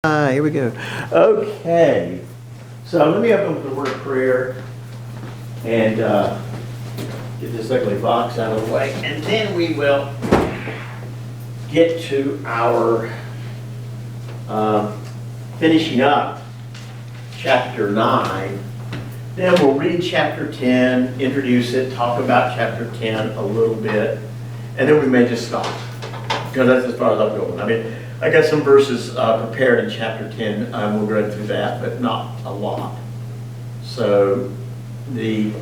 Here we go. Okay, so let me open with the word of prayer and get this ugly box out of the way, and then we will get to our finishing up chapter 9. Then we'll read chapter 10, introduce it, talk about chapter 10 a little bit, and then we may just stop, because that's as far as I'm going. I mean, I got some verses prepared in chapter 10. We'll go through that, but not a lot. So the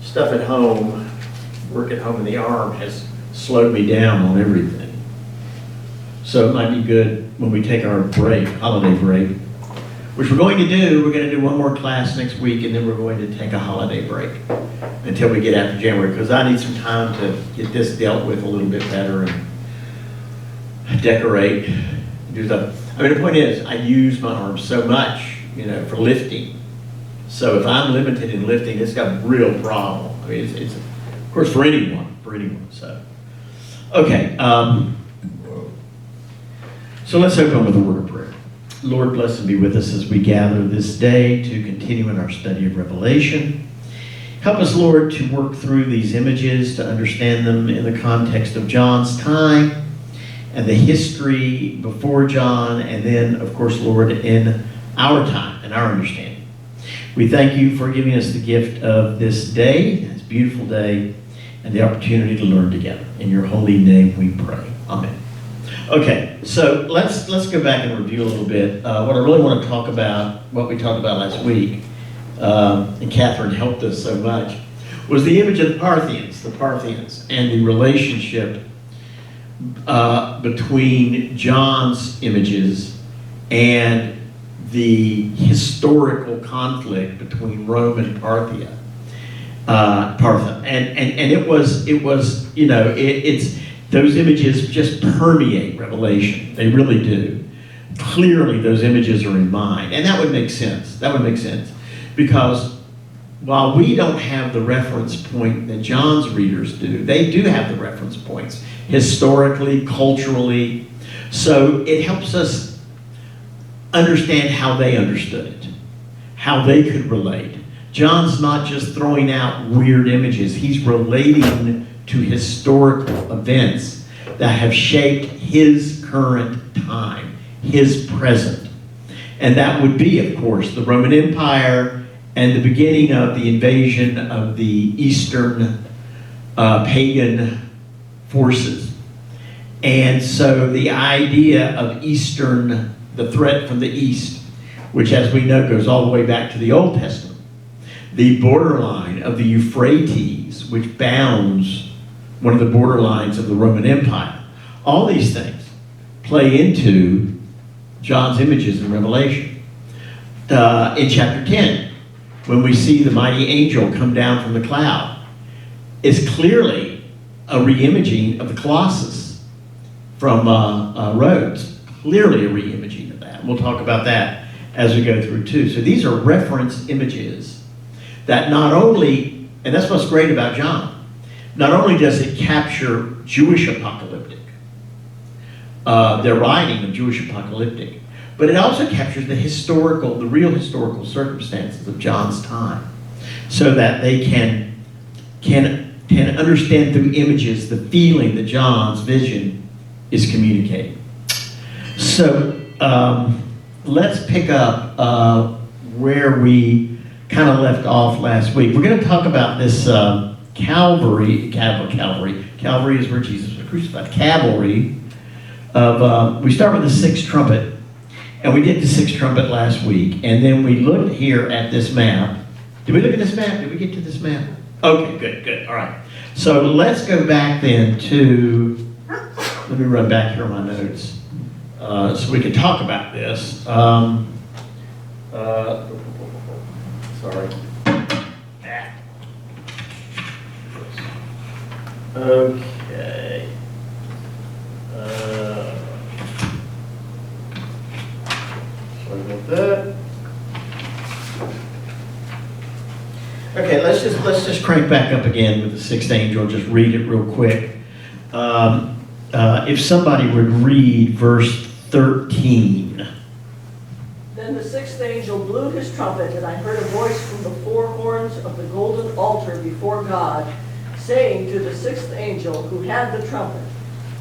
stuff at home, work at home in the arm, has slowed me down on everything. So it might be good when we take our break, holiday break, which we're going to do. We're going to do one more class next week, and then we're going to take a holiday break until we get after January, because I need some time to get this dealt with a little bit better and decorate, do stuff. I mean, the point is, I use my arms so much, for lifting. So if I'm limited in lifting, it's got a real problem. I mean, it's of course for anyone. So, okay. So let's open with a word of prayer. Lord, bless and be with us as we gather this day to continue in our study of Revelation. Help us, Lord, to work through these images, to understand them in the context of John's time, and the history before John, and then, of course, Lord, in our time and our understanding. We thank you for giving us the gift of this day, this beautiful day, and the opportunity to learn together. In your holy name we pray. Amen. Okay, so let's go back and review a little bit. What I really want to talk about, what we talked about last week, and Catherine helped us so much, was the image of the Parthians, and the relationship between John's images and the historical conflict between Rome and Parthia. And it was it's those images just permeate Revelation. They really do. Clearly, those images are in mind, and that would make sense. Because while we don't have the reference point that John's readers do, they do have the reference points historically, culturally. So it helps us understand how they understood it, how they could relate. John's not just throwing out weird images. He's relating to historical events that have shaped his current time, his present. And that would be, of course, the Roman Empire and the beginning of the invasion of the Eastern pagan forces. And so the idea of the threat from the East, which as we know goes all the way back to the Old Testament, the borderline of the Euphrates, which bounds one of the borderlines of the Roman Empire. All these things play into John's images in Revelation. In chapter 10, when we see the mighty angel come down from the cloud, is clearly a re-imaging of the Colossus from Rhodes. Clearly a re-imaging of that. We'll talk about that as we go through too. So these are reference images that not only, and that's what's great about John, not only does it capture Jewish apocalyptic, their writing of Jewish apocalyptic, but it also captures the real historical circumstances of John's time, so that they can understand through images the feeling that John's vision is communicating. So let's pick up where we kind of left off last week. We're going to talk about this Calvary is where Jesus was crucified. Cavalry of we start with the sixth trumpet, and we did the sixth trumpet last week, and then we looked here at this map. Did we look at this map? Did we get to this map? Okay, good. All right. So let's go back then to. Let me run back here on my notes so we can talk about this. Sorry. Okay. Sorry about that. Okay, let's just crank back up again with the sixth angel. Just read it real quick. if somebody would read verse 13. Then the sixth angel blew his trumpet, and I heard a voice from the four horns of the golden altar before God, saying to the sixth angel who had the trumpet,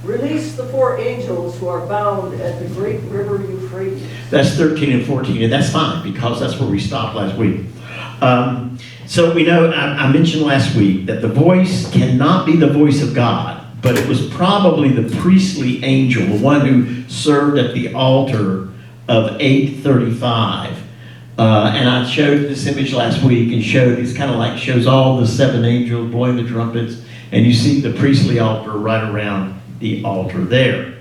"Release the four angels who are bound at the great river Euphrates." That's 13 and 14, and that's fine because that's where we stopped last week. So we know, I mentioned last week that the voice cannot be the voice of God, but it was probably the priestly angel, the one who served at the altar of 835. And I showed this image last week and showed, it's kind of like shows all the seven angels blowing the trumpets, and you see the priestly altar right around the altar there.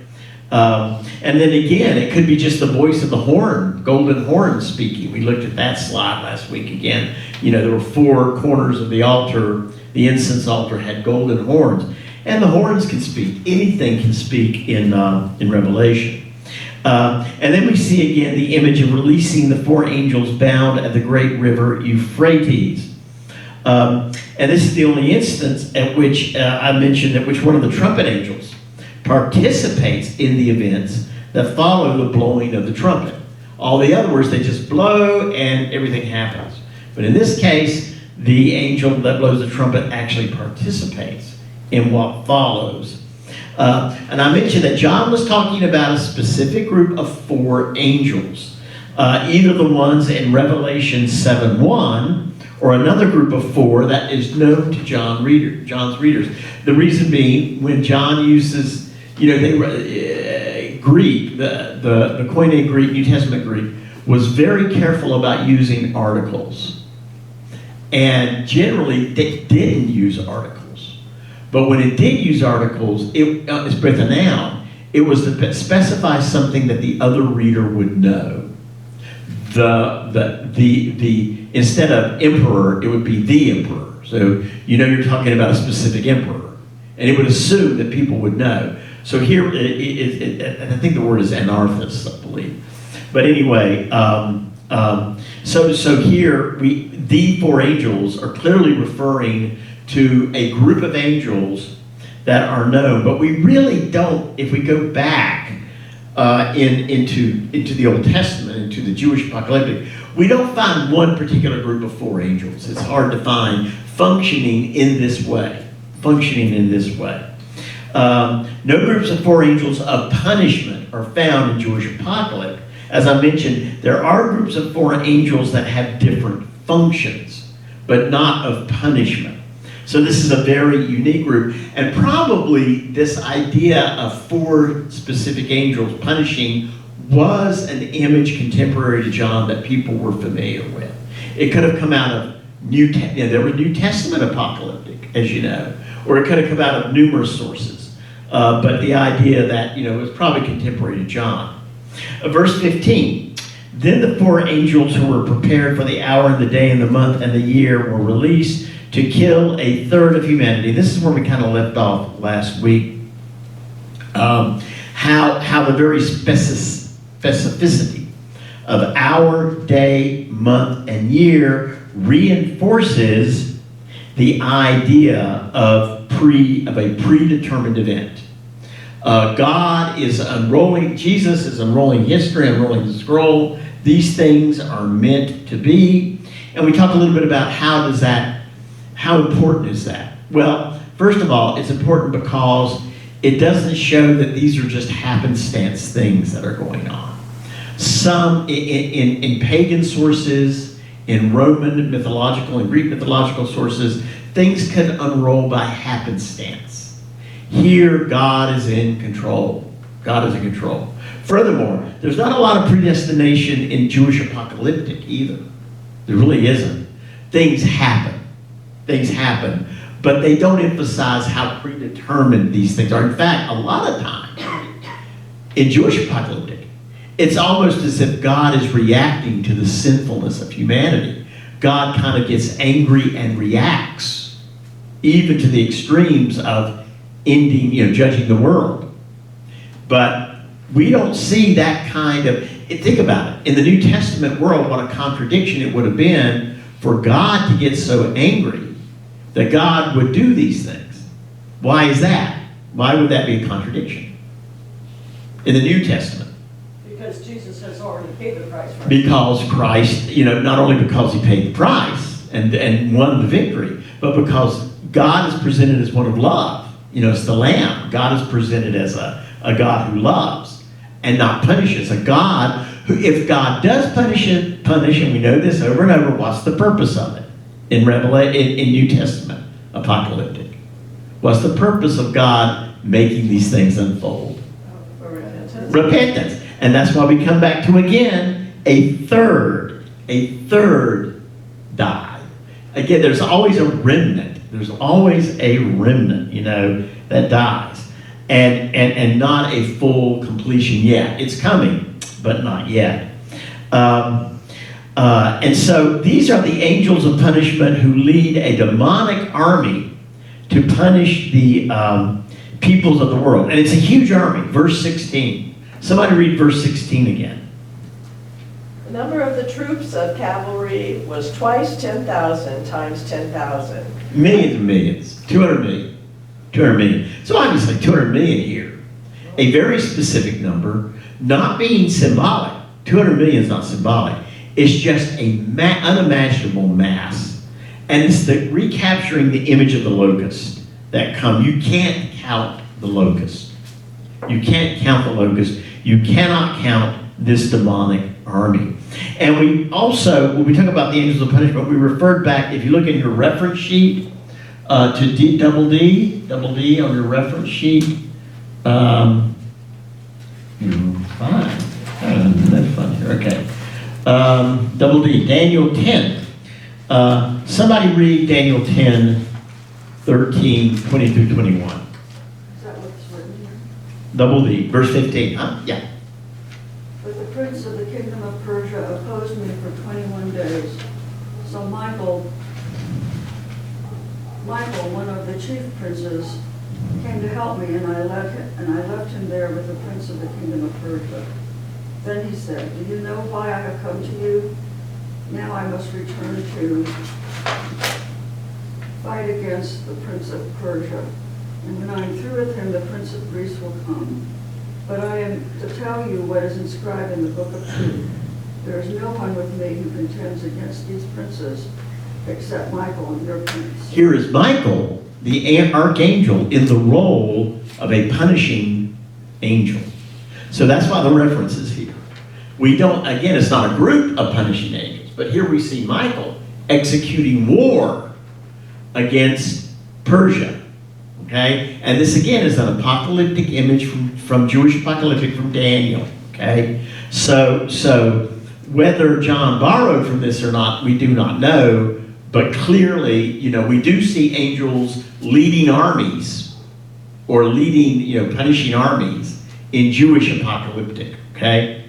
And then again, it could be just the voice of the horn, golden horn speaking. We looked at that slide last week again. There were four corners of the altar. The incense altar had golden horns. And the horns can speak. Anything can speak in Revelation. And then we see again the image of releasing the four angels bound at the great river Euphrates. And this is the only instance at which I mentioned at which one of the trumpet angels participates in the events that follow the blowing of the trumpet. All the other words, they just blow and everything happens. But in this case, the angel that blows the trumpet actually participates in what follows. And I mentioned that John was talking about a specific group of four angels, either the ones in Revelation 7:1 or another group of four that is known to John's readers. The reason being, when John uses, Greek, the Koine Greek, New Testament Greek, was very careful about using articles. And generally, they didn't use articles. But when it did use articles, it's with a noun. It was to specify something that the other reader would know. Instead of emperor, it would be the emperor. So you're talking about a specific emperor, and it would assume that people would know. So here, and I think the word is anarthos, I believe. But anyway, so here the four angels are clearly referring to a group of angels that are known, but we really don't. If we go back into the Old Testament, into the Jewish apocalyptic, we don't find one particular group of four angels. It's hard to find functioning in this way. No groups of four angels of punishment are found in Jewish apocalypse. As I mentioned, there are groups of four angels that have different functions, but not of punishment. So this is a very unique group, and probably this idea of four specific angels punishing was an image contemporary to John that people were familiar with. It could have come out of there were New Testament apocalyptic, as you know, or it could have come out of numerous sources. But the idea that, it was probably contemporary to John. Verse 15, then the four angels who were prepared for the hour and the day and the month and the year were released to kill a third of humanity. This is where we kind of left off last week. How the very specificity of hour, day, month, and year reinforces the idea of a predetermined event. God is unrolling, Jesus is unrolling history, unrolling the scroll. These things are meant to be. And we talked a little bit about how important is that? Well, first of all, it's important because it doesn't show that these are just happenstance things that are going on. Some, in pagan sources, in Roman mythological and Greek mythological sources, things can unroll by happenstance. Here, God is in control. God is in control. Furthermore, there's not a lot of predestination in Jewish apocalyptic either. There really isn't. Things happen. But they don't emphasize how predetermined these things are. In fact, a lot of times in Jewish apocalyptic, it's almost as if God is reacting to the sinfulness of humanity. God kind of gets angry and reacts, even to the extremes of ending, judging the world. But we don't see that kind of, think about it. In the New Testament world, what a contradiction it would have been for God to get so angry that God would do these things. Why is that? Why would that be a contradiction? in the New Testament. Because Jesus has already paid the price for it. Because Christ, not only because he paid the price and won the victory, but because God is presented as one of love. It's the Lamb. God is presented as a God who loves and not punishes. A God who, if God does punish, and we know this over and over, what's the purpose of it? In New Testament, apocalyptic. What's the purpose of God making these things unfold? Repentance. And that's why we come back to, again, a third died. Again, there's always a remnant. There's always a remnant, that dies. And not a full completion yet. It's coming, but not yet. And so these are the angels of punishment who lead a demonic army to punish the peoples of the world. And it's a huge army. Verse 16. Somebody read verse 16 again. The number of the troops of cavalry was twice 10,000 times 10,000. Millions and millions. 200 million. 200 million. So obviously 200 million here. A very specific number, not being symbolic. 200 million is not symbolic. It's just a unimaginable mass. And it's the recapturing the image of the locust that come. You can't count the locust. You can't count the locust. You cannot count this demonic army. And we also, when we talk about the angels of punishment, we referred back, if you look in your reference sheet, to double D on your reference sheet. Fine. That's fun here. Okay. Double D, Daniel 10. Somebody read Daniel 10, 13, 20 through 21. Is that what's written here? Double D, verse 15. Yeah. But the prince of the kingdom of Persia opposed me for 21 days. So Michael, one of the chief princes, came to help me, and I left him there with the prince of the kingdom of Persia. Then he said, "Do you know why I have come to you? Now I must return to fight against the prince of Persia. And when I am through with him, the prince of Greece will come. But I am to tell you what is inscribed in the book of truth. There is no one with me who contends against these princes, except Michael, your prince." Here is Michael, the archangel, in the role of a punishing angel. So that's why the reference is here. We don't, again, it's not a group of punishing angels, but here we see Michael executing war against Persia. Okay? And this, again, is an apocalyptic image from Jewish apocalyptic from Daniel. Okay? So whether John borrowed from this or not, we do not know. But clearly, we do see angels leading armies or leading, punishing armies in Jewish apocalyptic, okay?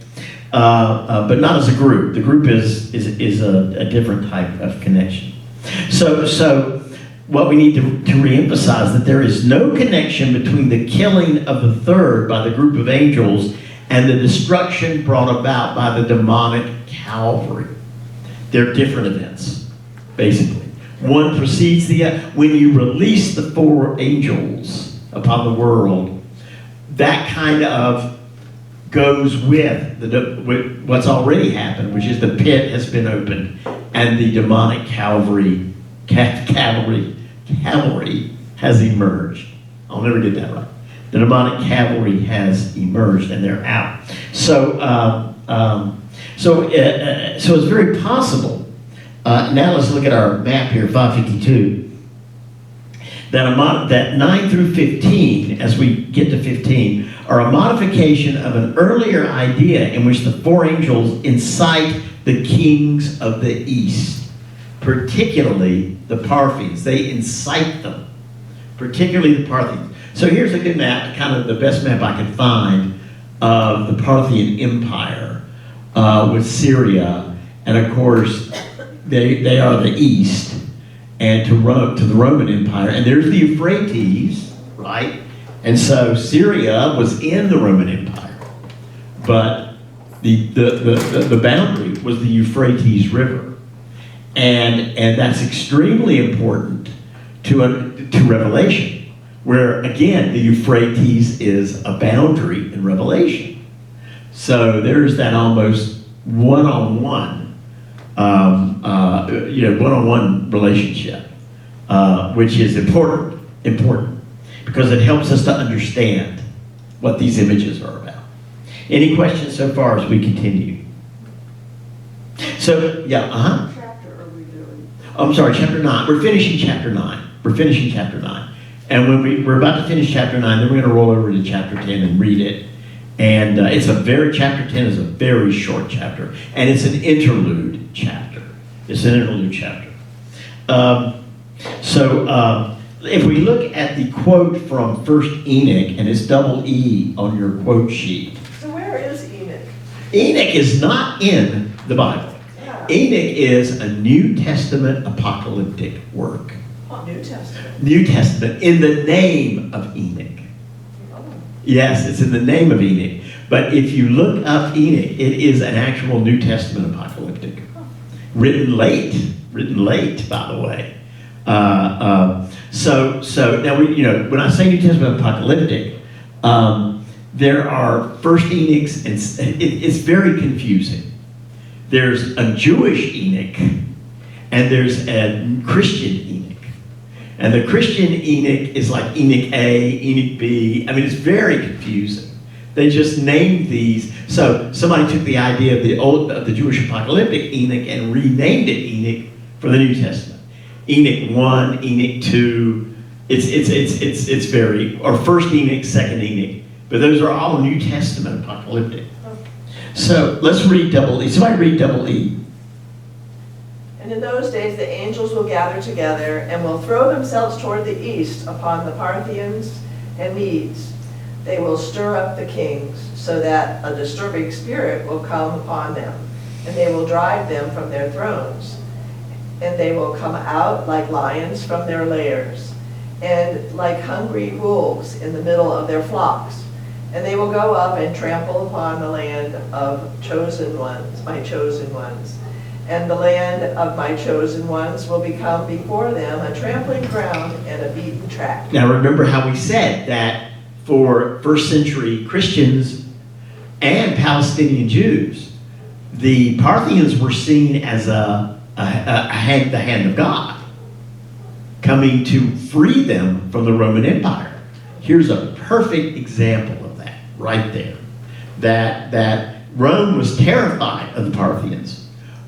But not as a group. The group is a different type of connection. So what we need to reemphasize that there is no connection between the killing of the third by the group of angels and the destruction brought about by the demonic cavalry. They're different events. Basically, one precedes the other. When you release the four angels upon the world, that kind of goes with what's already happened, which is the pit has been opened and the demonic cavalry has emerged. I'll never get that right. The demonic cavalry has emerged and they're out. So it's very possible. Now let's look at our map here, 552. That 9 through 15, as we get to 15, are a modification of an earlier idea in which the four angels incite the kings of the east, particularly the Parthians. They incite them, particularly the Parthians. So here's a good map, kind of the best map I could find of the Parthian Empire with Syria, and of course, they are the east, and to the Roman Empire, and there's the Euphrates, right? And so Syria was in the Roman Empire, but the boundary was the Euphrates River, and that's extremely important to Revelation, where, again, the Euphrates is a boundary in Revelation. So there's that almost one-on-one, one-on-one relationship, which is important, because it helps us to understand what these images are about. Any questions so far as we continue? So, yeah, What chapter are we doing? I'm sorry, chapter 9. We're finishing chapter 9. We're finishing chapter 9. And when we're about to finish chapter 9, then we're going to roll over to chapter 10 and read it. And chapter 10 is a very short chapter. And it's an interlude chapter. It's an interlude chapter. If we look at the quote from 1 Enoch, and it's double E on your quote sheet. So where is Enoch? Enoch is not in the Bible. Yeah. Enoch is a New Testament apocalyptic work. New Testament. New Testament, in the name of Enoch. Oh. Yes, it's in the name of Enoch. But if you look up Enoch, it is an actual New Testament apocalyptic. Written late, by the way. So now when I say New Testament apocalyptic, there are first Enochs, and it's very confusing. There's a Jewish Enoch, and there's a Christian Enoch. And the Christian Enoch is like Enoch A, Enoch B. I mean, it's very confusing. They just named these. So somebody took the idea of the Jewish apocalyptic Enoch and renamed it Enoch for the New Testament. Enoch 1, Enoch 2. It's very, or first Enoch, second Enoch. But those are all New Testament apocalyptic. So let's read double E. Somebody read double E. And in those days the angels will gather together and will throw themselves toward the east upon the Parthians and Medes. They will stir up the kings, so that a disturbing spirit will come upon them, and they will drive them from their thrones. And they will come out like lions from their lairs, and like hungry wolves in the middle of their flocks. And they will go up and trample upon the land of chosen ones, my chosen ones. And the land of my chosen ones will become before them a trampling ground and a beaten track. Now remember how we said that for first century Christians and Palestinian Jews, the Parthians were seen as the hand of God, coming to free them from the Roman Empire. Here's a perfect example of that right there. That Rome was terrified of the Parthians.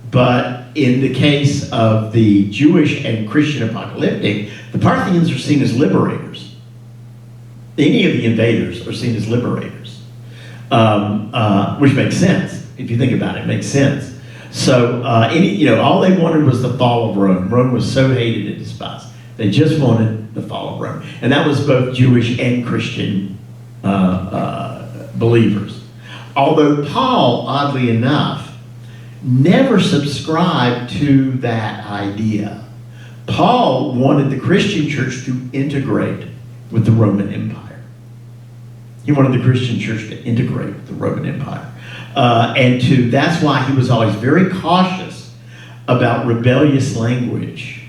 But in the case of the Jewish and Christian apocalyptic, the Parthians are seen as liberators. Any of the invaders are seen as liberators, which makes sense. If you think about it, it makes sense. So all they wanted was the fall of Rome. Rome was so hated and despised. They just wanted the fall of Rome. And that was both Jewish and Christian believers. Although Paul, oddly enough, never subscribed to that idea. Paul wanted the Christian church to integrate with the Roman Empire. He wanted the Christian church to integrate with the Roman Empire. That's why he was always very cautious about rebellious language.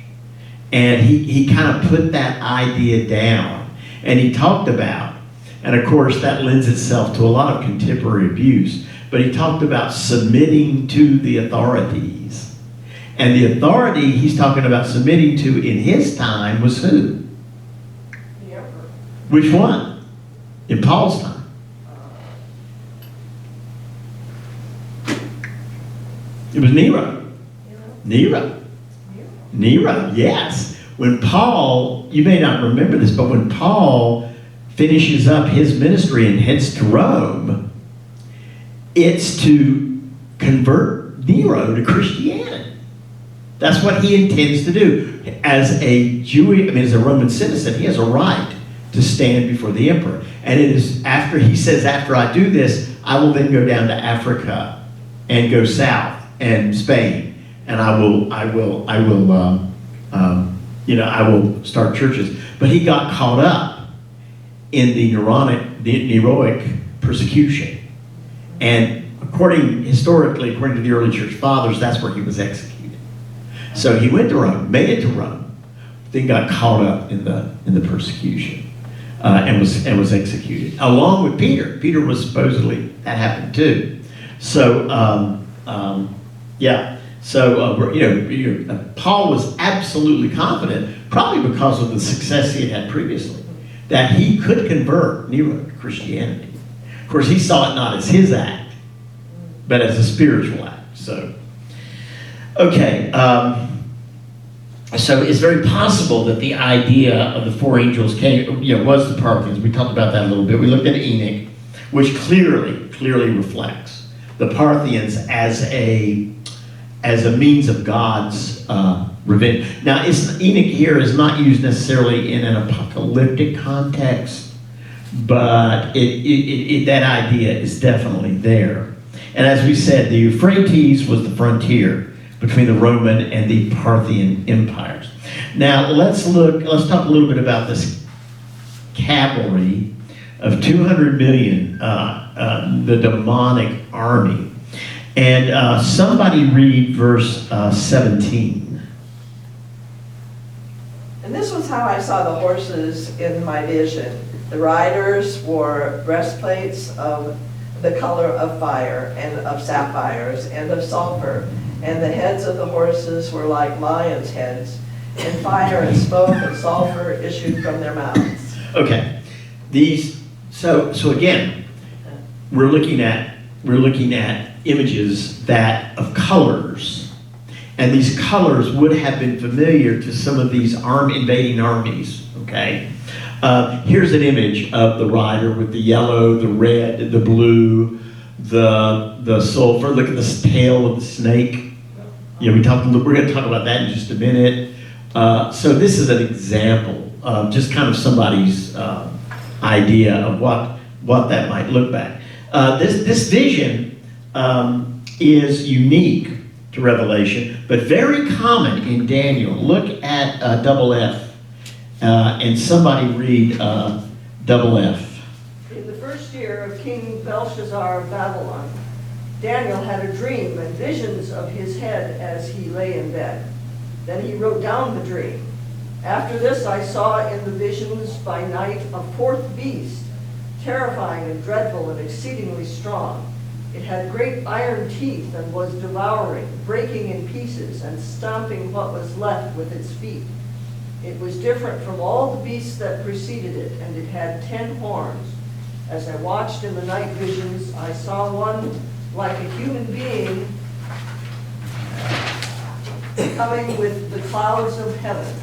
And he kind of put that idea down. And he talked about, and of course that lends itself to a lot of contemporary abuse, but he talked about submitting to the authorities. And the authority he's talking about submitting to in his time was who? The emperor. Which one? In Paul's time. It was Nero. Nero, yes. When Paul, you may not remember this, but when Paul finishes up his ministry and heads to Rome, it's to convert Nero to Christianity. That's what he intends to do. As a Roman citizen, he has a right to stand before the emperor. And it is after he says, after I do this, I will then go down to Africa and go south and Spain, and I will start churches. But he got caught up in the Neroic persecution. And historically, according to the early church fathers, that's where he was executed. So he went to Rome, made it to Rome, then got caught up in the persecution. and was executed, along with Peter. Peter was supposedly, that happened too. So, yeah. So, Paul was absolutely confident, probably because of the success he had previously, that he could convert Nero to Christianity. Of course, he saw it not as his act, but as a spiritual act. So, okay. So it's very possible that the idea of the four angels was the Parthians. We talked about that a little bit. We looked at Enoch, which clearly reflects the Parthians as a means of God's revenge. Now, Enoch here is not used necessarily in an apocalyptic context, but that idea is definitely there. And as we said, the Euphrates was the frontier between the Roman and the Parthian empires. Now, let's talk a little bit about this cavalry of 200 million, the demonic army. And somebody read verse 17. And this was how I saw the horses in my vision. The riders wore breastplates of the color of fire and of sapphires and of sulfur. And the heads of the horses were like lions' heads, and fire and smoke and sulfur issued from their mouths. Okay, so again, we're looking at images of colors, and these colors would have been familiar to some of these invading armies. Okay, here's an image of the rider with the yellow, the red, the blue, the sulfur. Look at the tail of the snake. We're going to talk about that in just a minute. So this is an example of just kind of somebody's idea of what that might look like. This vision is unique to Revelation, but very common in Daniel. Look at double F, and somebody read double F. In the first year of King Belshazzar of Babylon, Daniel had a dream and visions of his head as he lay in bed. Then he wrote down the dream. After this I saw in the visions by night a fourth beast, terrifying and dreadful and exceedingly strong. It had great iron teeth and was devouring, breaking in pieces and stomping what was left with its feet. It was different from all the beasts that preceded it, and it had 10 horns. As I watched in the night visions, I saw one like a human being coming with the clouds of heaven,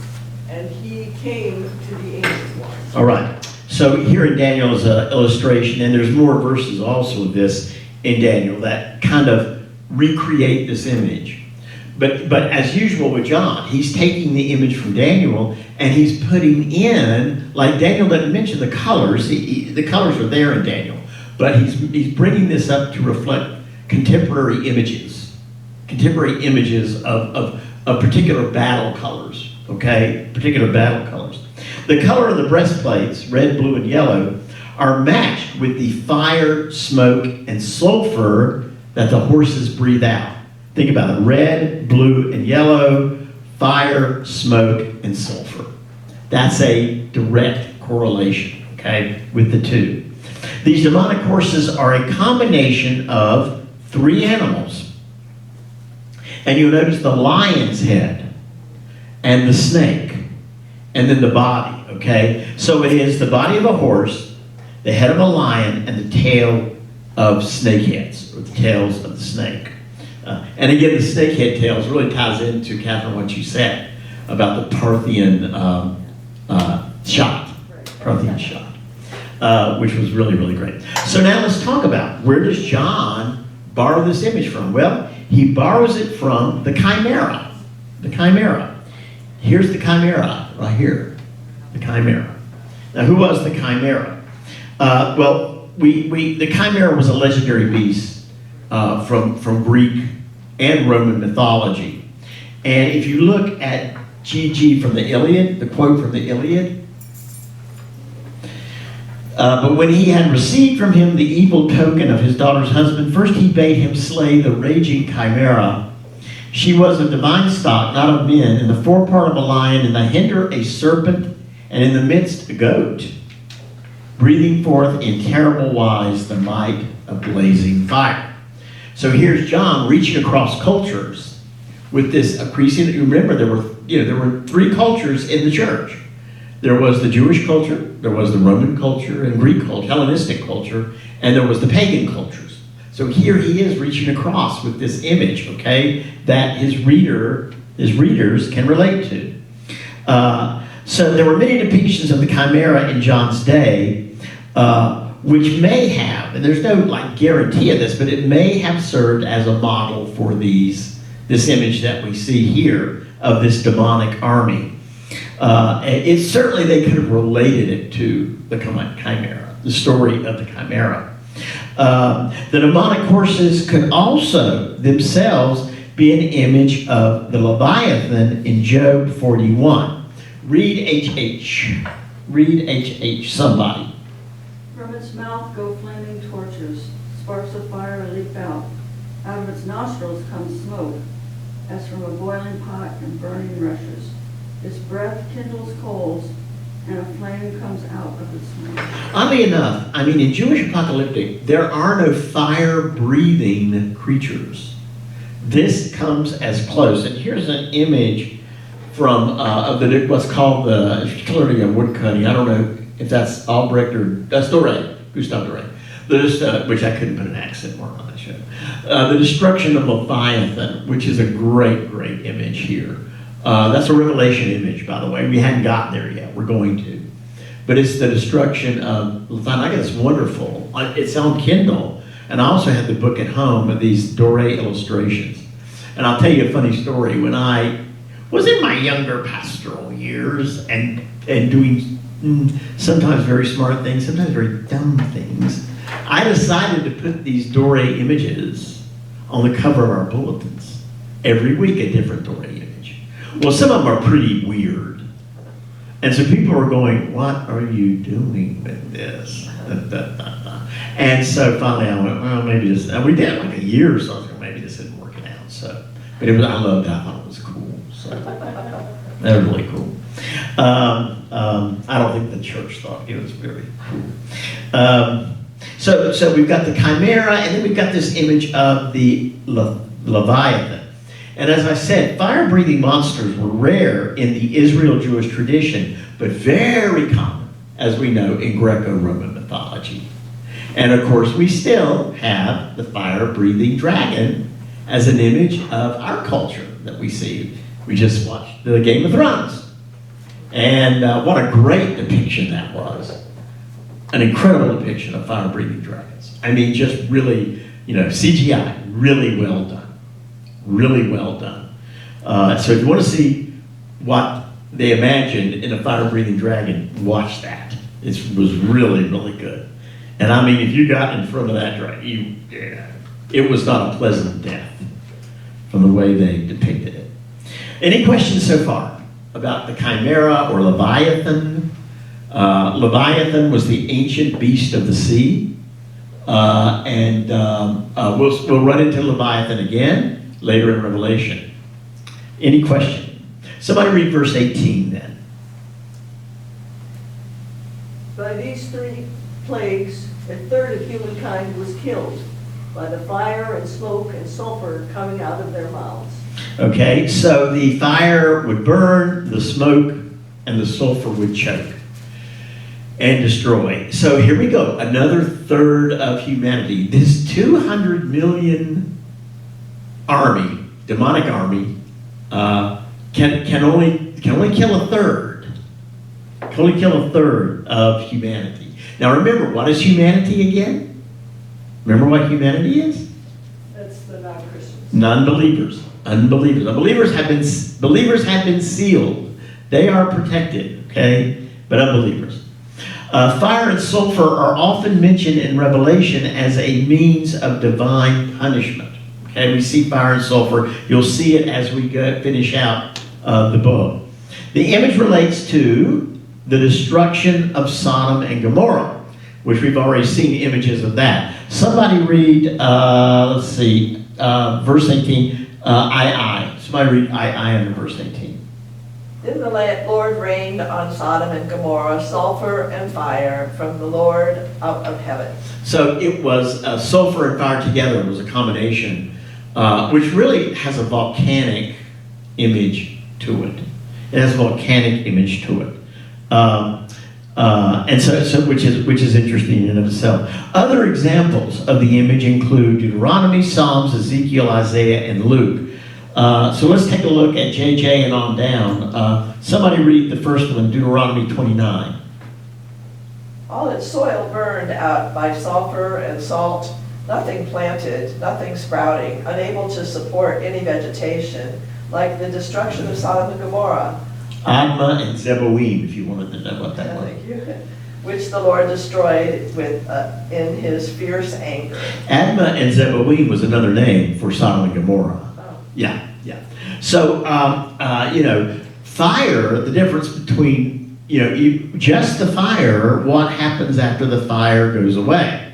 and he came to the ancient one. All right. So here in Daniel is an illustration, and there's more verses also of this in Daniel that kind of recreate this image. But as usual with John, he's taking the image from Daniel and he's putting in, like Daniel doesn't mention the colors. The colors are there in Daniel, but he's bringing this up to reflect contemporary images of particular battle colors, okay? Particular battle colors. The color of the breastplates, red, blue, and yellow, are matched with the fire, smoke, and sulfur that the horses breathe out. Think about it, red, blue, and yellow, fire, smoke, and sulfur. That's a direct correlation, okay, with the two. These demonic horses are a combination of 3 animals. And you'll notice the lion's head and the snake and then the body, okay? So it is the body of a horse, the head of a lion, and the tail of snakeheads, or the tails of the snake. And again, the snakehead tails really ties into, Catherine, what you said about the Parthian shot, which was really, really great. So now let's talk about, where does John borrow this image from? Well, he borrows it from the chimera. The chimera. Here's the chimera, right here. The chimera. Now, who was the chimera? The chimera was a legendary beast from Greek and Roman mythology. And if you look at G.G. from the Iliad, the quote from the Iliad, but when he had received from him the evil token of his daughter's husband, first he bade him slay the raging chimera. She was of divine stock, not of men, in the forepart of a lion, in the hinder a serpent, and in the midst a goat. breathing forth in terrible wise the might of blazing fire. So here's John reaching across cultures with this increasing. Remember, there were three cultures in the church. There was the Jewish culture, there was the Roman culture and Greek culture, Hellenistic culture, and there was the pagan cultures. So here he is reaching across with this image, okay, that his readers can relate to. So there were many depictions of the chimera in John's day, which may have, and there's no like guarantee of this, but it may have served as a model for this image that we see here of this demonic army. It's certainly they could have related it to the chimera, the story of the chimera. The demonic horses could also themselves be an image of the Leviathan in Job 41. Read H.H. Read H.H. somebody. From its mouth go flaming torches, sparks of fire leap out. Out of its nostrils comes smoke, as from a boiling pot and burning rushes. Its breath kindles coals, and a flame comes out of its mouth. Oddly enough, I mean, in Jewish apocalyptic, there are no fire-breathing creatures. This comes as close. And here's an image from what's called it's clearly a woodcutting. I don't know if that's Albrecht or that's Doré, Gustav Doré, which I couldn't put an accent mark on that show. The destruction of Leviathan, which is a great, great image here. That's a Revelation image, by the way. We hadn't gotten there yet. We're going to. But it's the destruction of Leviathan. I got this wonderful. It's on Kindle. And I also have the book at home of these Doré illustrations. And I'll tell you a funny story. When I was in my younger pastoral years and doing sometimes very smart things, sometimes very dumb things, I decided to put these Doré images on the cover of our bulletins. Every week a different Doré image. Well, some of them are pretty weird. And so people are going, what are you doing with this? And so finally I went, well, maybe this, and we did like a year or so, maybe this isn't working out. So, but I loved it, I thought it was cool. So that was really cool. I don't think the church thought it was very cool. So we've got the chimera, and then we've got this image of the Leviathan. And as I said, fire-breathing monsters were rare in the Israel Jewish tradition, but very common, as we know, in Greco-Roman mythology. And of course, we still have the fire-breathing dragon as an image of our culture that we see. We just watched the Game of Thrones. And what a great depiction that was. An incredible depiction of fire-breathing dragons. I mean, just really, CGI, really well done. Really well done. So if you want to see what they imagined in a fire-breathing dragon, watch that. It was really, really good. And I mean, if you got in front of that dragon, it was not a pleasant death from the way they depicted it. Any questions so far about the chimera or Leviathan? Leviathan was the ancient beast of the sea. We'll run into Leviathan again later in Revelation. Any question? Somebody read verse 18 then. By these three plagues, a third of humankind was killed by the fire and smoke and sulfur coming out of their mouths. Okay, so the fire would burn, the smoke and the sulfur would choke and destroy. So here we go, another third of humanity. This 200 million army, demonic army, can only kill a third. Can only kill a third of humanity. Now remember, what is humanity again? Remember what humanity is? That's the non-Christians. Non-believers. Unbelievers. Believers have been sealed. They are protected, okay? But unbelievers. Fire and sulfur are often mentioned in Revelation as a means of divine punishment. Okay, we see fire and sulfur. You'll see it as we finish out the book. The image relates to the destruction of Sodom and Gomorrah, which we've already seen images of that. Somebody read, verse 18, I. Somebody read I in verse 18. Then the Lord rained on Sodom and Gomorrah sulfur and fire from the Lord out of heaven. So it was sulfur and fire together. It was a combination, which really has a volcanic image to it. It has a volcanic image to it. And so which is interesting in and of itself. Other examples of the image include Deuteronomy, Psalms, Ezekiel, Isaiah, and Luke. So let's take a look at JJ and on down. Somebody read the first one, Deuteronomy 29. All its soil burned out by sulfur and salt, nothing planted, nothing sprouting, unable to support any vegetation, like the destruction of Sodom and Gomorrah. Admah and Zeboim, if you wanted to know what that was. Thank you. Which the Lord destroyed in his fierce anger. Admah and Zeboim was another name for Sodom and Gomorrah. Oh. Yeah. So, fire, the difference between, just the fire, what happens after the fire goes away?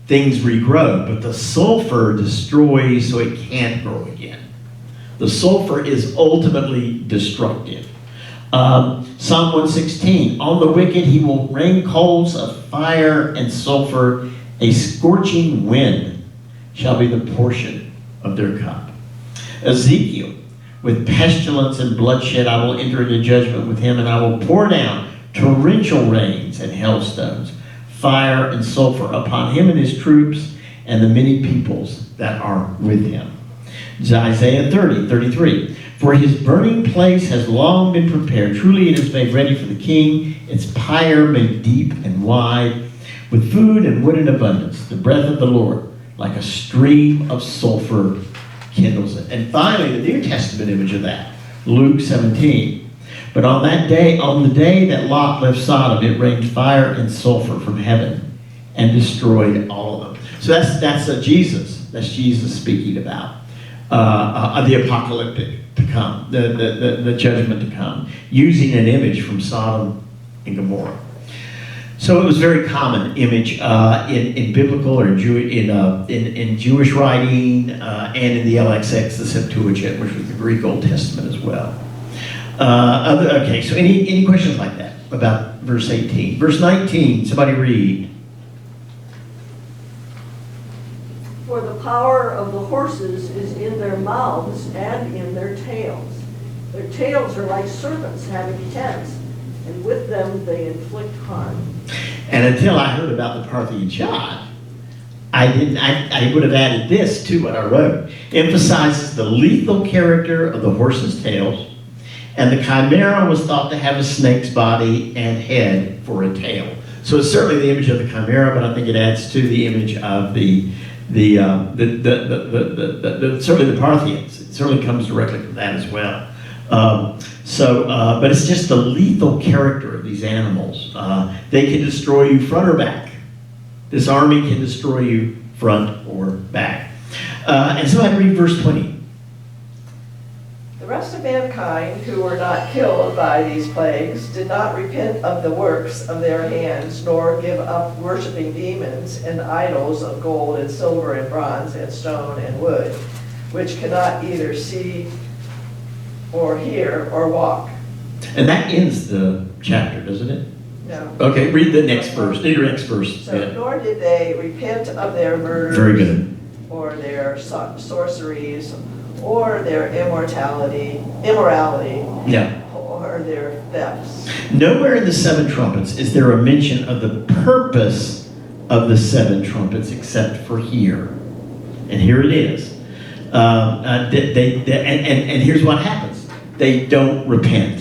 Things regrow, but the sulfur destroys so it can't grow again. The sulfur is ultimately destructive. Psalm 116, on the wicked he will rain coals of fire and sulfur, a scorching wind shall be the portion of their cup. Ezekiel, with pestilence and bloodshed I will enter into judgment with him, and I will pour down torrential rains and hailstones, fire and sulfur upon him and his troops and the many peoples that are with him. Isaiah 30:33. For his burning place has long been prepared. Truly it is made ready for the king, its pyre made deep and wide, with food and wood in abundance. The breath of the Lord, like a stream of sulfur, kindles it. And finally, the New Testament image of that, Luke 17. But on the day that Lot left Sodom, it rained fire and sulfur from heaven and destroyed all of them. So that's Jesus. That's Jesus speaking about the apocalyptic to come, the judgment to come, using an image from Sodom and Gomorrah. So it was a very common image in biblical or in Jewish writing and in the LXX, the Septuagint, which was the Greek Old Testament as well. Okay, so any questions like that about verse 18? Verse 19, somebody read. For the power of the horses is in their mouths and in their tails. Their tails are like serpents having tents, and with them they inflict harm. And until I heard about the Parthian shot, I would have added this to what I wrote. Emphasizes the lethal character of the horse's tails, and the chimera was thought to have a snake's body and head for a tail. So it's certainly the image of the chimera, but I think it adds to the image of certainly the Parthians. It certainly comes directly from that as well. But it's just the lethal character of these animals. They can destroy you front or back. This army can destroy you front or back. And so I read verse 20. The rest of mankind who were not killed by these plagues did not repent of the works of their hands, nor give up worshiping demons and idols of gold and silver and bronze and stone and wood, which cannot either see or hear or walk. And that ends the chapter, doesn't it? No. Okay, read the next verse. Read your next verse. So, Yeah. nor did they repent of their murders, Very good. or their sorceries, or their immorality, Yeah. or their thefts. Nowhere in the seven trumpets is there a mention of the purpose of the seven trumpets except for here. And here it is. And here's what happens. They don't repent.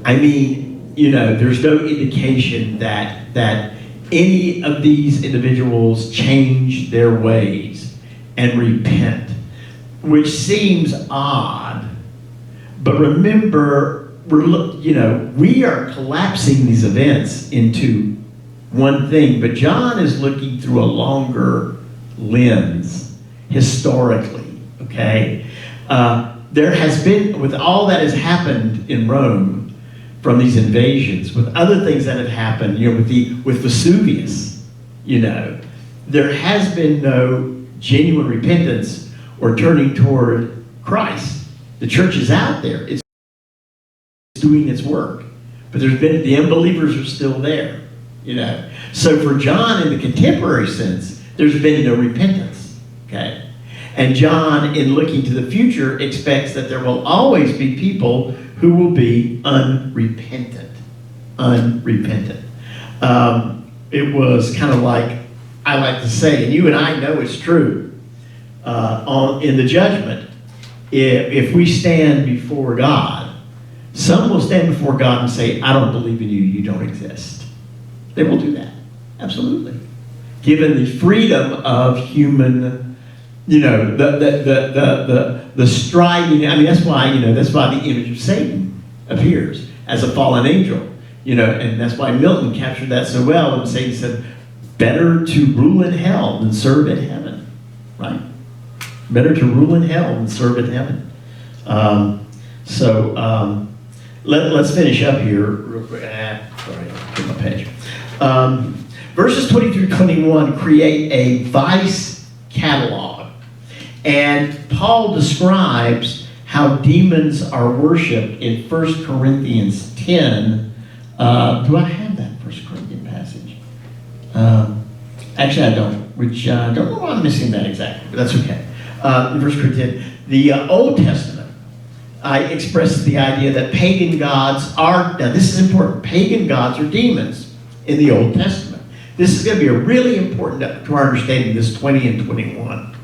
I mean, there's no indication that any of these individuals change their ways and repent, which seems odd. But remember, we are collapsing these events into one thing, but John is looking through a longer lens historically, okay? There has been, with all that has happened in Rome from these invasions, with other things that have happened, with Vesuvius, there has been no genuine repentance or turning toward Christ. The church is out there. It's doing its work. But the unbelievers are still there, you know. So for John, in the contemporary sense, there's been no repentance, okay? And John, in looking to the future, expects that there will always be people who will be unrepentant. Unrepentant. It was kind of like, I like to say, and you and I know it's true, in the judgment, if we stand before God, some will stand before God and say, I don't believe in you, you don't exist. They will do that, absolutely. Given the freedom of human, you know, the striving, I mean, that's why the image of Satan appears as a fallen angel, you know, and that's why Milton captured that so well, and Satan said, better to rule in hell than serve in heaven, right? Better to rule in hell than serve in heaven. Let's finish up here real quick. Sorry, I'll get my page. Verses 20 through 21 create a vice catalog. And Paul describes how demons are worshipped in 1 Corinthians 10. Do I have that 1 Corinthians passage? Actually, I don't. Which I don't know why I'm missing that exactly, but that's okay. In 1 Corinthians 10, the Old Testament, I express the idea that pagan gods are, now this is important, pagan gods are demons in the Old Testament. This is going to be really important to our understanding, this 20 and 21.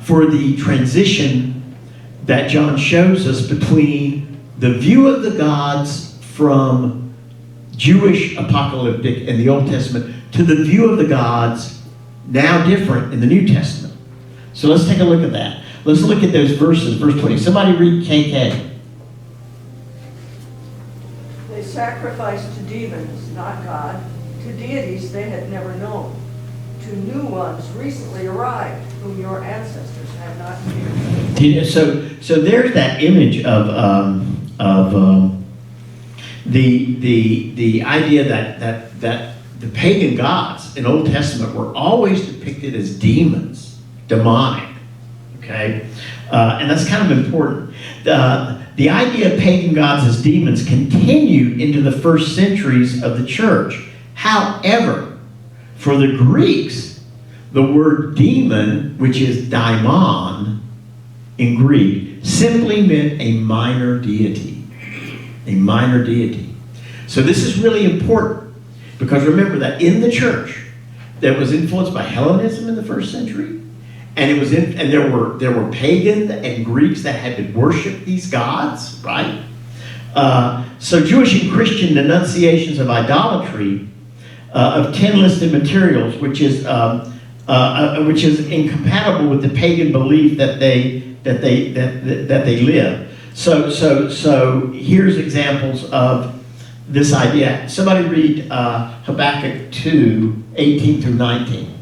For the transition that John shows us between the view of the gods from Jewish apocalyptic in the Old Testament to the view of the gods now different in the New Testament. So let's take a look at that. Let's look at those verses. Verse 20. Somebody read KK. They sacrificed to demons, not God, to deities they had never known, to new ones recently arrived, whom your ancestors have not feared. So there's that image of the idea that the pagan gods in Old Testament were always depicted as demons, demonic. Okay, and that's kind of important. The idea of pagan gods as demons continued into the first centuries of the church. However, for the Greeks, the word demon, which is daimon in Greek, simply meant a minor deity. A minor deity. So this is really important, because remember that in the church that was influenced by Hellenism in the first century, and there were pagan and Greeks that had to worship these gods, right? So Jewish and Christian denunciations of idolatry, of 10 listed materials, which is incompatible with the pagan belief that they live. So here's examples of this idea. Somebody read Habakkuk 2, 18 through 19.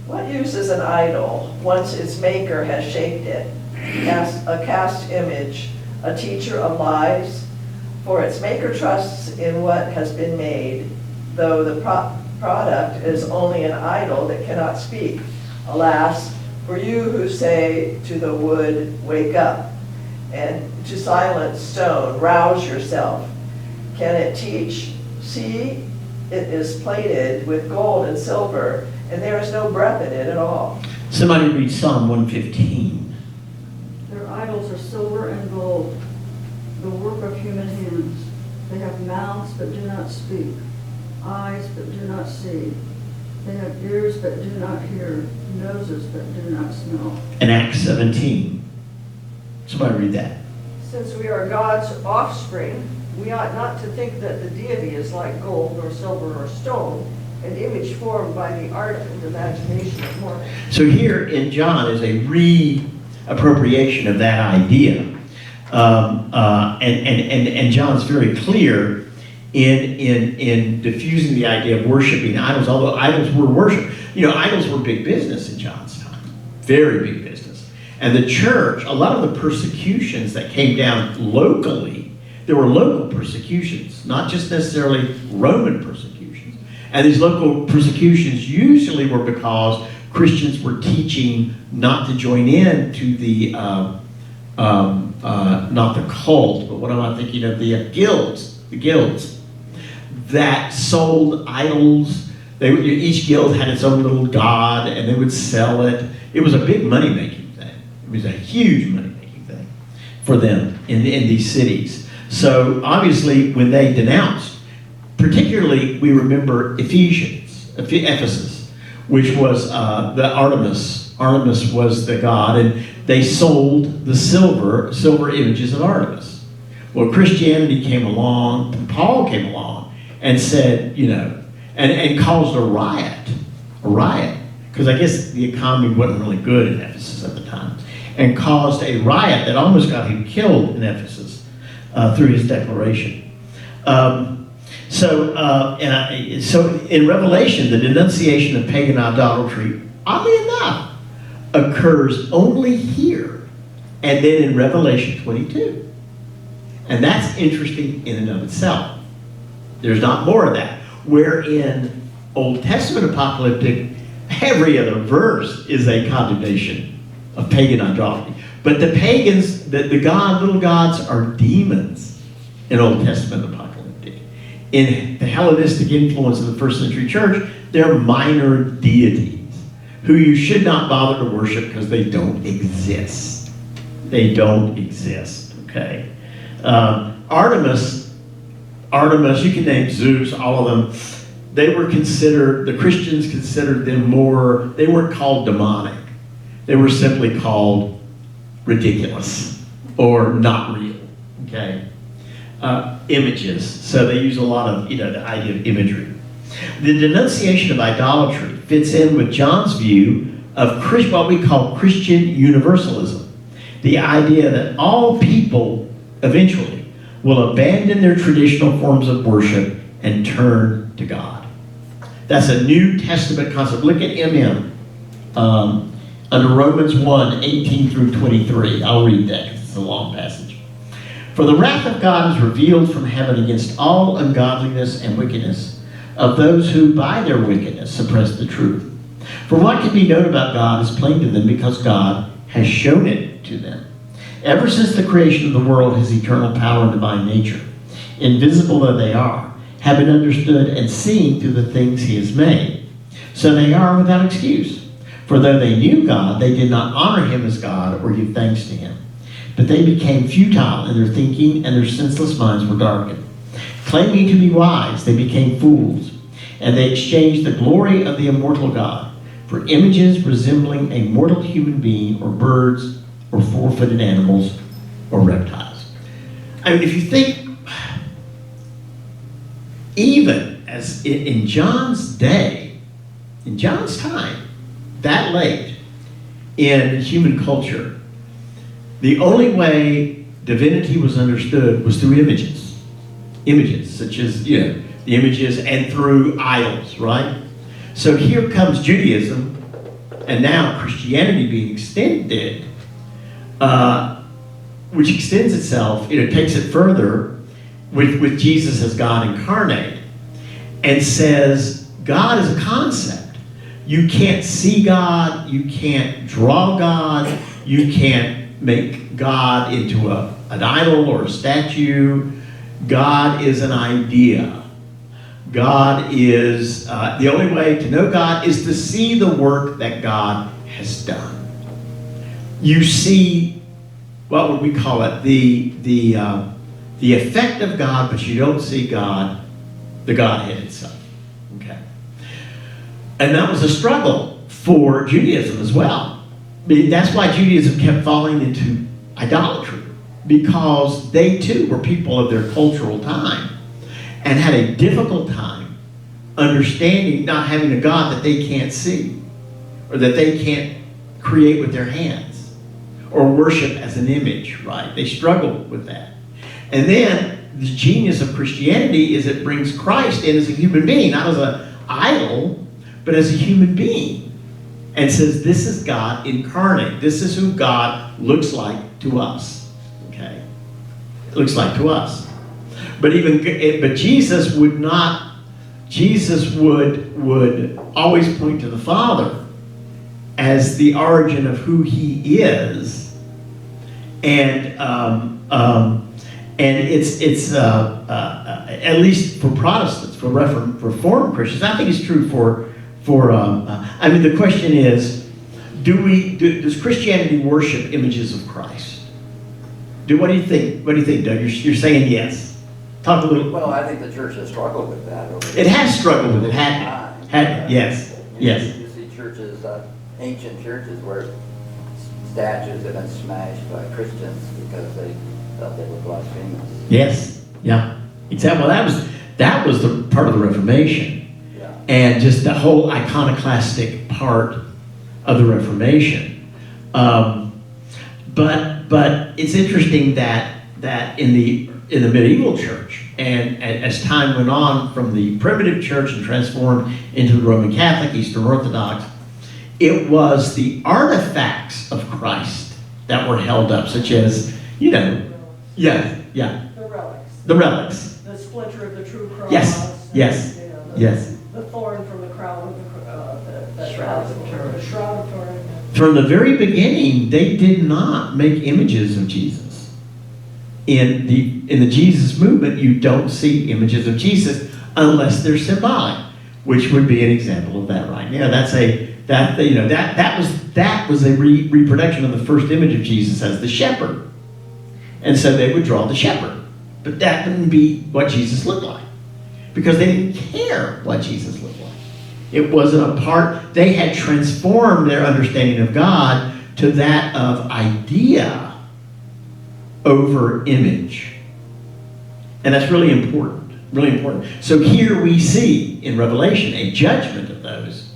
What use is an idol once its maker has shaped it, a cast image, a teacher of lies? For its maker trusts in what has been made, though the product is only an idol that cannot speak. Alas, for you who say to the wood, wake up, and to silent stone, rouse yourself. Can it teach? See, it is plated with gold and silver, and there is no breath in it at all. Somebody read Psalm 115. Their idols are silver and gold, the work of human hands. They have mouths but do not speak, eyes but do not see. They have ears but do not hear, noses but do not smell. In Acts 17. Somebody read that. Since we are God's offspring, we ought not to think that the deity is like gold or silver or stone, an image formed by the art and imagination of mortals. So here in John is a reappropriation of that idea. And John's very clear in diffusing the idea of worshiping idols, although idols were worshiped. You know, idols were big business in John's time. Very big business. And the church, a lot of the persecutions that came down locally, there were local persecutions, not just necessarily Roman persecutions. And these local persecutions usually were because Christians were teaching not to join in to the not the cult, but what am I thinking of? The guilds that sold idols. Each guild had its own little god, and they would sell it. It was a big money-making thing. It was a huge money-making thing for them in these cities. So obviously, when they denounced, particularly we remember Ephesus, which was the Artemis. Artemis was the god, and they sold the silver images of Artemis. Well, Christianity came along, Paul came along, and said, and caused a riot, because I guess the economy wasn't really good in Ephesus at the time, and caused a riot that almost got him killed in Ephesus through his declaration. So in Revelation, the denunciation of pagan idolatry, oddly enough, occurs only here, and then in Revelation 22. And that's interesting in and of itself. There's not more of that. Where in Old Testament apocalyptic, every other verse is a condemnation of pagan idolatry. But the pagans, the little gods are demons in Old Testament apocalyptic. In the Hellenistic influence of the first century church, they're minor deities who you should not bother to worship because they don't exist. They don't exist, okay? Artemis, you can name Zeus, all of them, they were considered, the Christians considered them more, they weren't called demonic. They were simply called ridiculous or not real, okay? Images, so they use a lot of, the idea of imagery. The denunciation of idolatry fits in with John's view of what we call Christian universalism. The idea that all people eventually will abandon their traditional forms of worship and turn to God. That's a New Testament concept. Look at under Romans 1, 18 through 23. I'll read that because it's a long passage. For the wrath of God is revealed from heaven against all ungodliness and wickedness of those who by their wickedness suppress the truth. For what can be known about God is plain to them because God has shown it to them. Ever since the creation of the world, his eternal power and divine nature, invisible though they are, have been understood and seen through the things he has made. So they are without excuse. For though they knew God, they did not honor him as God or give thanks to him. But they became futile in their thinking, and their senseless minds were darkened. Claiming to be wise, they became fools, and they exchanged the glory of the immortal God for images resembling a mortal human being, or birds, or four-footed animals, or reptiles. I mean, if you think, even as in John's day, in John's time, that late in human culture, the only way divinity was understood was through images. Images, such as, the images, and through idols, right? So here comes Judaism, and now Christianity being extended, which extends itself, takes it further with Jesus as God incarnate, and says God is a concept. You can't see God, you can't draw God, you can't make God into an idol or a statue. God is an idea. God is, the only way to know God is to see the work that God has done. You see, what would we call it? The effect of God, but you don't see God, the Godhead itself. Okay. And that was a struggle for Judaism as well. That's why Judaism kept falling into idolatry, because they too were people of their cultural time and had a difficult time understanding, not having a God that they can't see or that they can't create with their hands or worship as an image, right? They struggled with that. And then the genius of Christianity is it brings Christ in as a human being, not as an idol, but as a human being, and says this is God incarnate. This is who God looks like to us. Okay, it looks like to us. But Jesus would not. Jesus would always point to the Father as the origin of who he is, And it's at least for Protestants, for Reformed Christians. I think it's true for I mean, the question is, does Christianity worship images of Christ? What do you think? What do you think, Doug? You're saying yes. Talk a little. Well, I think the church has struggled with that. It has struggled with it. Yes. Yes. You see churches, ancient churches, where statues have been smashed by Christians because they thought they were blasphemous. Yes. Yeah. Exactly. Well, that was the part of the Reformation, Yeah. and just the whole iconoclastic part of the Reformation. But it's interesting that in the medieval church, and as time went on from the primitive church and transformed into the Roman Catholic, Eastern Orthodox, it was the artifacts of Christ that were held up, such as, The relics. The splinter of the true cross. Yes. The thorn from the crown of the shroud of Turin. The shroud of Turin. From the very beginning, they did not make images of Jesus. In the Jesus movement, you don't see images of Jesus unless they're symbolic, which would be an example of that right now. That was a reproduction of the first image of Jesus as the shepherd. And so they would draw the shepherd. But that wouldn't be what Jesus looked like, because they didn't care what Jesus looked like. It wasn't a part. They had transformed their understanding of God to that of idea over image. And that's really important, really important. So here we see in Revelation a judgment of those,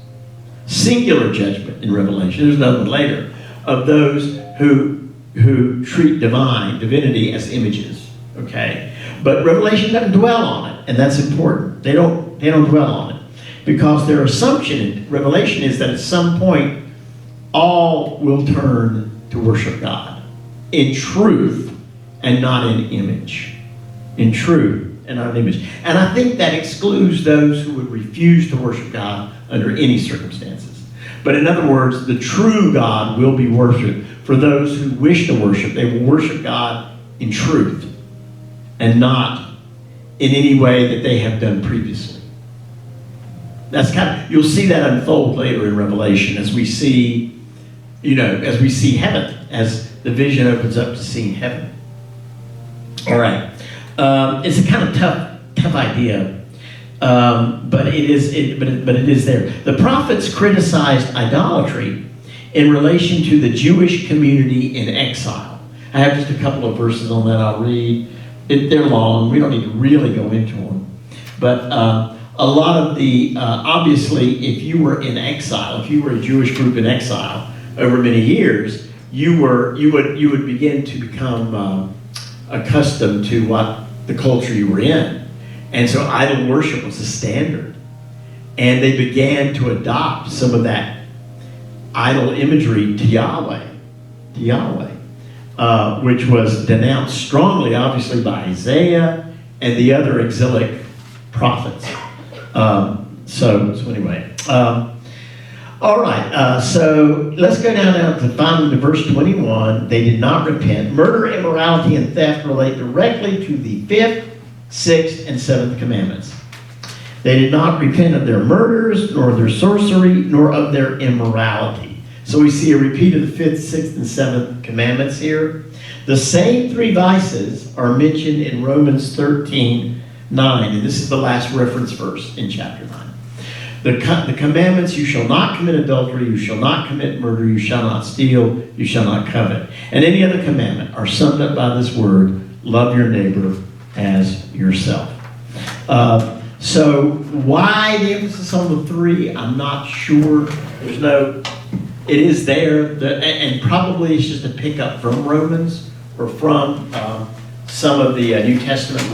singular judgment in Revelation. There's another one later, of those who treat divinity as images. Okay, but Revelation doesn't dwell on it, and that's important. They don't dwell on it, because their assumption in Revelation is that at some point all will turn to worship God in truth and not in image. In truth and not in image. And I think that excludes those who would refuse to worship God under any circumstances. But in other words, the true God will be worshipped. For those who wish to worship, they will worship God in truth and not in any way that they have done previously. You'll see that unfold later in Revelation as we see, as we see heaven, as the vision opens up to seeing heaven. All right. It's a kind of tough idea, but it is there. The prophets criticized idolatry in relation to the Jewish community in exile. I have just a couple of verses on that I'll read. They're long. We don't need to really go into them. But a lot of the, obviously, if you were in exile, if you were a Jewish group in exile over many years, you would begin to become accustomed to what the culture you were in. And so idol worship was the standard. And they began to adopt some of that idol imagery to Yahweh, which was denounced strongly, obviously, by Isaiah and the other exilic prophets. So anyway, all right. So let's go down to finally to verse 21. They did not repent. Murder, immorality, and theft relate directly to the 5th, 6th, and 7th commandments. They did not repent of their murders, nor of their sorcery, nor of their immorality. So we see a repeat of the 5th, 6th, and 7th commandments here. The same 3 vices are mentioned in Romans 13:9, and this is the last reference verse in chapter 9. The commandments: you shall not commit adultery, you shall not commit murder, you shall not steal, you shall not covet, and any other commandment are summed up by this word: love your neighbor as yourself. So why the emphasis on the 3? I'm not sure. It is there, and probably it's just a pickup from Romans or from some of the New Testament,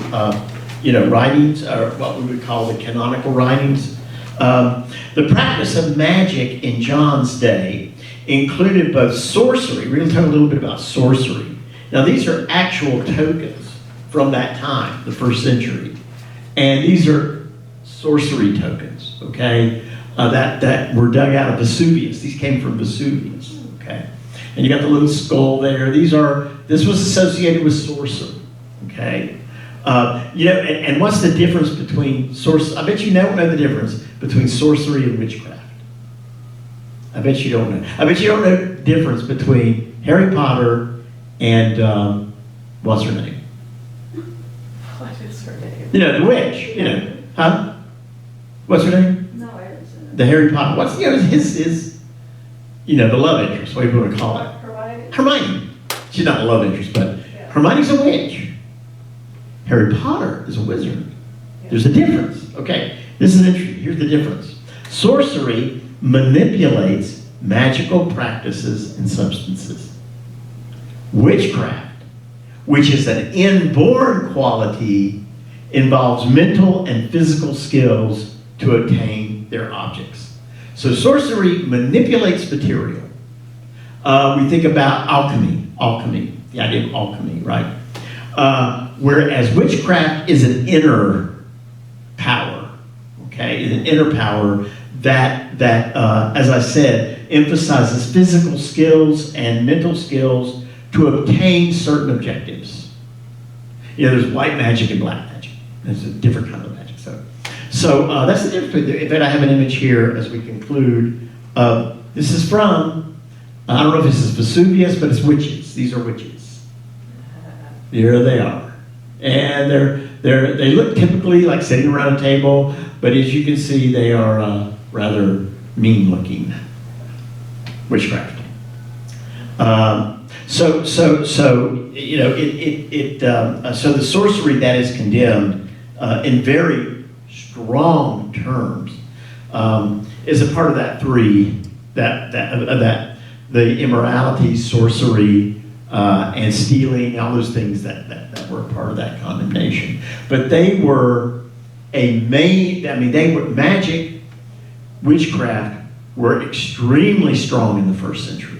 writings, or what we would call the canonical writings. The practice of magic in John's day included both sorcery. We're going to talk a little bit about sorcery. Now, these are actual tokens from that time, the 1st century, and these are sorcery tokens. Okay. That were dug out of Vesuvius. These came from Vesuvius, okay? And you got the little skull there. This was associated with sorcery, okay? And what's the difference between sorcery? I bet you don't know the difference between sorcery and witchcraft. I bet you don't know. I bet you don't know the difference between Harry Potter and, what's her name? What is her name? The witch, huh? What's her name? No, I didn't say that. The Harry Potter. What's, his the love interest, whatever you want to call it. Hermione? Hermione. She's not a love interest, but Yeah. Hermione's a witch. Harry Potter is a wizard. There's a difference. Okay, this is interesting. Here's the difference. Sorcery manipulates magical practices and substances. Witchcraft, which is an inborn quality, involves mental and physical skills to obtain their objects. So sorcery manipulates material. We think about alchemy, the idea of alchemy, right? Whereas witchcraft is an inner power, okay? An inner power that as I said, emphasizes physical skills and mental skills to obtain certain objectives. There's white magic and black magic. There's a different kind of magic. So that's the difference. In fact, I have an image here as we conclude. This is from, I don't know if this is Vesuvius, but it's witches. These are witches. Here they are. And they look typically like sitting around a table, but as you can see, they are rather mean looking. Witchcraft. So the sorcery that is condemned in very strong terms is a part of that three, that the immorality, sorcery, and stealing, all those things that were part of that condemnation. But they were magic, witchcraft were extremely strong in the first century.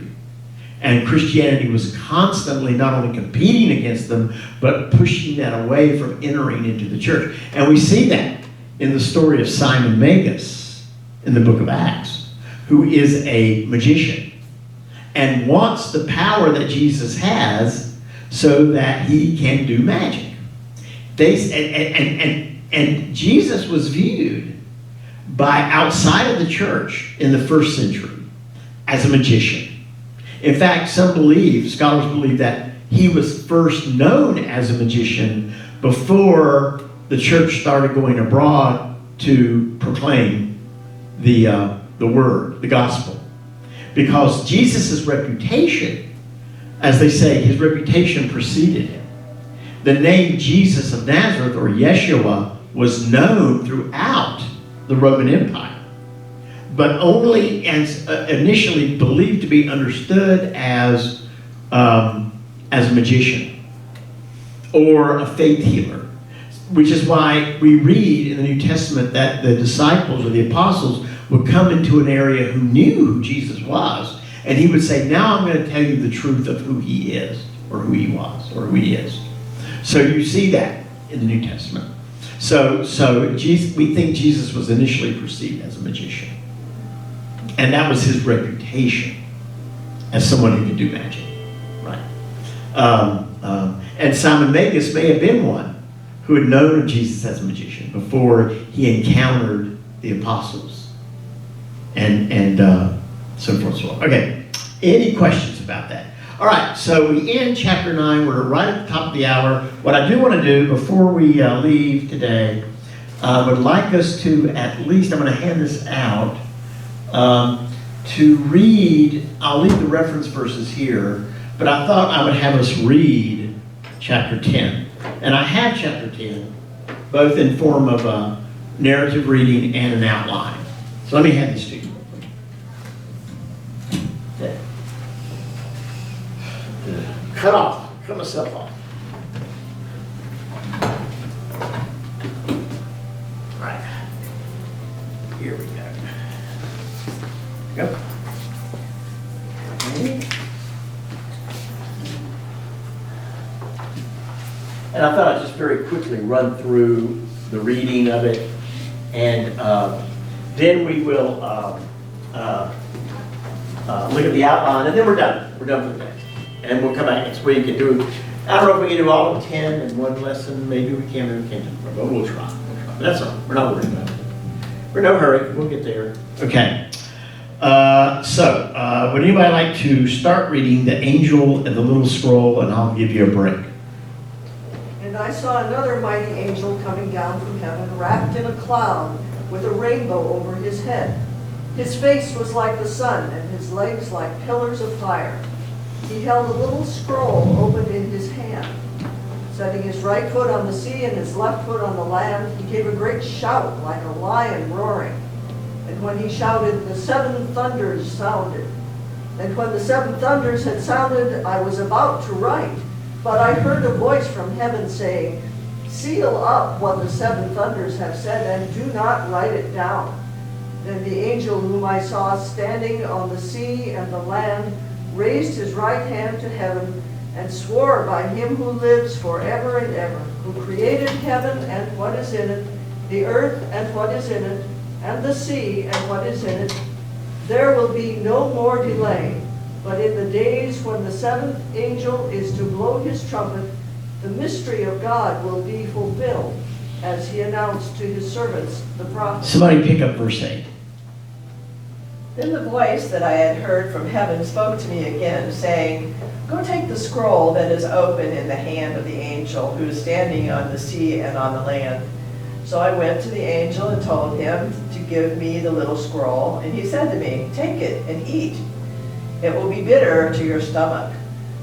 And Christianity was constantly not only competing against them, but pushing that away from entering into the church. And we see that in the story of Simon Magus in the book of Acts, who is a magician and wants the power that Jesus has so that he can do magic. And Jesus was viewed by outside of the church in the first century as a magician. In fact, scholars believe that he was first known as a magician before the church started going abroad to proclaim the word, the gospel. Because Jesus' reputation, as they say, his reputation preceded him. The name Jesus of Nazareth, or Yeshua, was known throughout the Roman Empire, but only as initially believed to be understood as a magician or a faith healer, which is why we read in the New Testament that the disciples or the apostles would come into an area who knew who Jesus was, and he would say, now I'm going to tell you the truth of who he is, or who he was, or who he is. So you see that in the New Testament. So we think Jesus was initially perceived as a magician. And that was his reputation as someone who could do magic, right? And Simon Magus may have been one who had known of Jesus as a magician before he encountered the apostles, and so forth and so on. Okay, any questions about that? All right, so we end chapter 9. We're right at the top of the hour. What I do want to do before we leave today, I would like us to at least, I'm going to hand this out, to read, I'll leave the reference verses here, but I thought I would have us read chapter 10. And I have chapter 10, both in form of a narrative reading and an outline. So let me hand this to you. Okay. Cut myself off. All right. Here we go. Go. Okay. And I thought I'd just very quickly run through the reading of it, and then we will look at the outline, and then we're done. We're done for the day. And we'll come back next week and do, I don't know if we can do all of 10 in one lesson. Maybe we can, maybe we can't. But we'll try. But that's all. We're not worried about it. We're in no hurry. We'll get there. Okay. Would anybody like to start reading The Angel and the Little Scroll, and I'll give you a break. And I saw another mighty angel coming down from heaven, wrapped in a cloud, with a rainbow over his head. His face was like the sun, and his legs like pillars of fire. He held a little scroll opened in his hand. Setting his right foot on the sea and his left foot on the land, he gave a great shout like a lion roaring. And when he shouted, the 7 thunders sounded. And when the 7 thunders had sounded, I was about to write, but I heard a voice from heaven saying, seal up what the 7 thunders have said, and do not write it down. Then the angel whom I saw standing on the sea and the land raised his right hand to heaven and swore by him who lives forever and ever, who created heaven and what is in it, the earth and what is in it, and the sea and what is in it, there will be no more delay. But in the days when the 7th angel is to blow his trumpet, the mystery of God will be fulfilled, as he announced to his servants, the prophets. Somebody pick up verse 8. Then the voice that I had heard from heaven spoke to me again, saying, go take the scroll that is open in the hand of the angel who is standing on the sea and on the land. So I went to the angel and told him to give me the little scroll, and he said to me, take it and eat. It will be bitter to your stomach,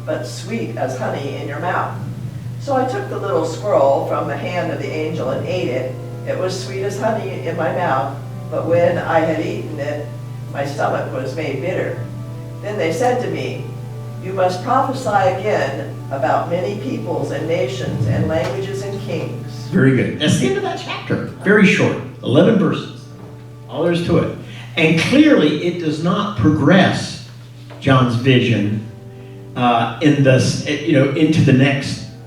but sweet as honey in your mouth. So I took the little scroll from the hand of the angel and ate it. It was sweet as honey in my mouth, but when I had eaten it, my stomach was made bitter. Then they said to me, you must prophesy again about many peoples and nations and languages and kings. Very good. That's the end of that chapter. Very short, 11 verses. All there is to it. And clearly it does not progress John's vision into the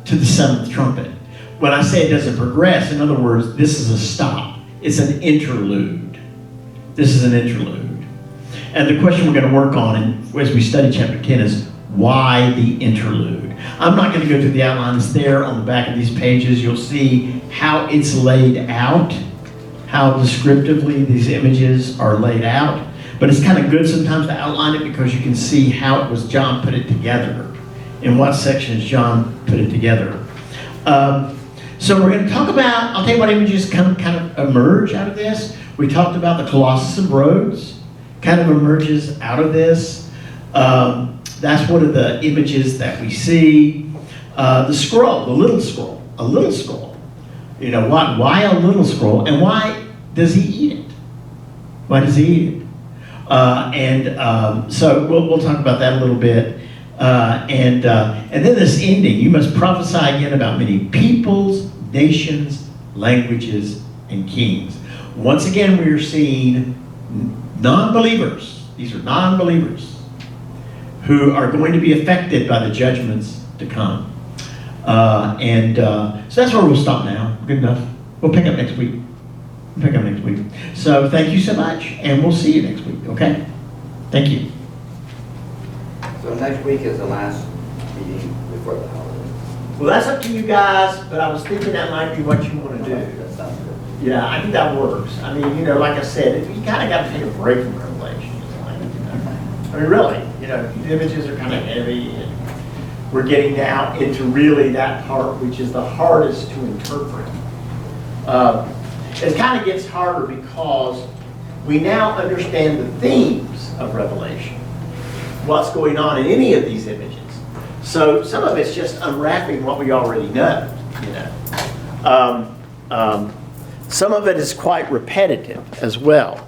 7th trumpet. When I say it doesn't progress, in other words, this is a stop. It's an interlude. This is an interlude. And the question we're going to work on as we study chapter 10 is, why the interlude? I'm not going to go through the outlines there on the back of these pages. You'll see how it's laid out, how descriptively these images are laid out. But it's kind of good sometimes to outline it because you can see how it was John put it together. In what sections John put it together. So we're going to talk about, I'll tell you what images kind of emerge out of this. We talked about the Colossus of Rhodes, kind of emerges out of this. That's one of the images that we see. The scroll, the little scroll, a little scroll. You know, why a little scroll, and why does he eat it? Why does he eat it? So we'll talk about that a little bit. And then this ending, you must prophesy again about many peoples, nations, languages, and kings. Once again, we are seeing non-believers. These are non-believers who are going to be affected by the judgments to come. So that's where we'll stop now. Good enough. We'll pick up next week. So thank you so much, and we'll see you next week, okay? Thank you. So next week is the last meeting before the holidays. Well, that's up to you guys, but I was thinking that might be what you want to do. That sounds good. Yeah, I think that works. I mean, like I said, you kind of got to take a break from Revelation. I mean, really, the images are kind of heavy, and we're getting now into really that part, which is the hardest to interpret. It kind of gets harder because we now understand the themes of Revelation, what's going on in any of these images. So some of it's just unwrapping what we already know, Some of it is quite repetitive as well.